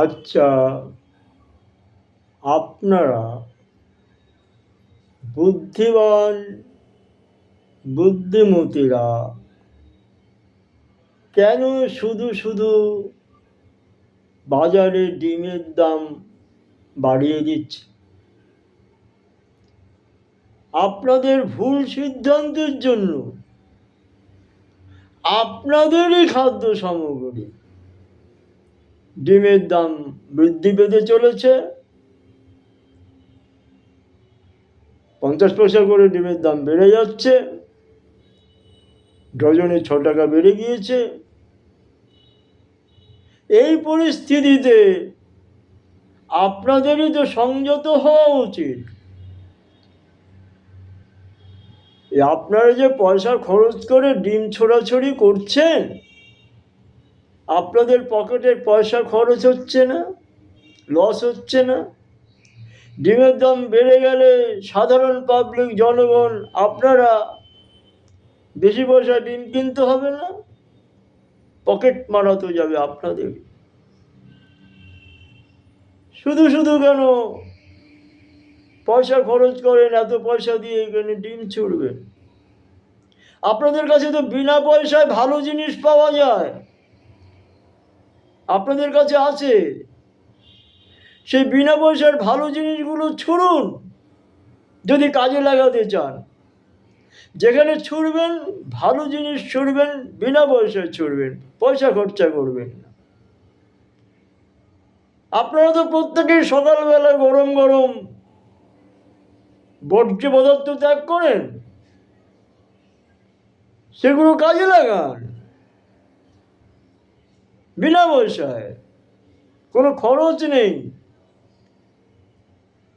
আচ্ছা, আপনারা বুদ্ধিমান বুদ্ধিমতীরা কেন শুধু শুধু বাজারে ডিমের দাম বাড়িয়ে দিচ্ছে? আপনাদের ভুল সিদ্ধান্তের জন্য আপনাদেরই খাদ্য সামগ্রী ডিমের দাম বৃদ্ধি পেতে চলেছে। 50 পয়সা করে ডিমের দাম বেড়ে যাচ্ছে, ডজনে 6 টাকা বেড়ে গিয়েছে। এই পরিস্থিতিতে আপনাদেরই তো সংযত হওয়া উচিত। আপনারা যে পয়সা খরচ করে ডিম ছোড়াছড়ি করছেন, আপনাদের পকেটের পয়সা খরচ হচ্ছে না, লস হচ্ছে না? ডিমের দাম বেড়ে গেলে সাধারণ পাবলিক জনগণ আপনারা বেশি পয়সা ডিম কিনতে হবে না, পকেট মারা তো যাবে আপনাদের। শুধু শুধু কেন পয়সা খরচ করেন? এত পয়সা দিয়ে এখানে ডিম ছুড়বেন? আপনাদের কাছে তো বিনা পয়সায় ভালো জিনিস পাওয়া যায়, আপনাদের কাছে আছে। সেই বিনা পয়সার ভালো জিনিসগুলো ছুড়ুন যদি কাজে লাগাতে চান। যেখানে ছুড়বেন ভালো জিনিস ছুড়বেন, বিনা পয়সায় ছুড়বেন, পয়সা খরচা করবেন না। আপনারা তো প্রত্যেকেই সকালবেলা গরম গরম বর্জ্য পদার্থ ত্যাগ করেন, সেগুলো কাজে লাগান বিনা পয়সায়, কোনো খরচ নেই,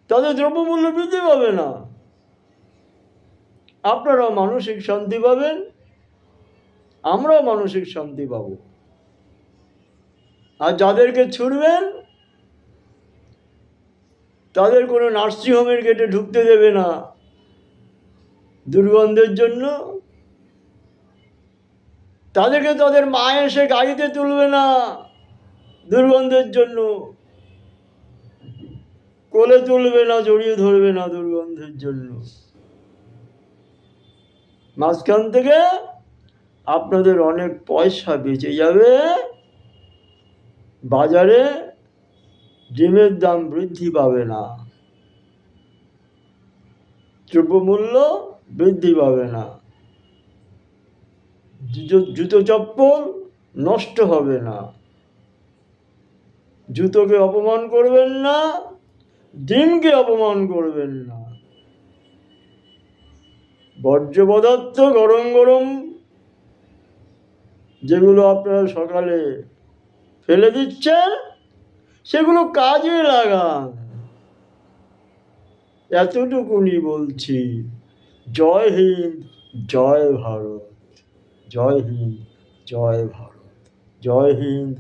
তাদের দ্রব্যমূল্য বৃদ্ধি পাবে না, আপনারাও মানসিক শান্তি পাবেন, আমরাও মানসিক শান্তি পাব। আর যাদেরকে ছুড়বেন তাদের কোনো নার্সিংহোমের গেটে ঢুকতে দেবে না দুর্গন্ধের জন্য, তাদেরকে তাদের মা এসে গাড়িতে তুলবে না দুর্গন্ধের জন্য, কোলে তুলবে না, জড়িয়ে ধরবে না দুর্গন্ধের জন্য। মাঝখান থেকে আপনাদের অনেক পয়সা বেঁচে যাবে, বাজারে ডিমের দাম বৃদ্ধি পাবে না, দ্রব্যমূল্য বৃদ্ধি পাবে না, জুতো চপ্পল নষ্ট হবে না। জুতোকে অপমান করবেন না, ডিমকে অপমান করবেন না। বর্জ্য পদার্থ গরম গরম যেগুলো আপনারা সকালে ফেলে দিচ্ছেন, সেগুলো কাজে লাগান। এতটুকুনি বলছি। জয় হিন্দ, জয় ভারত। জয় হিন্দ, জয় ভারত। জয় হিন্দ,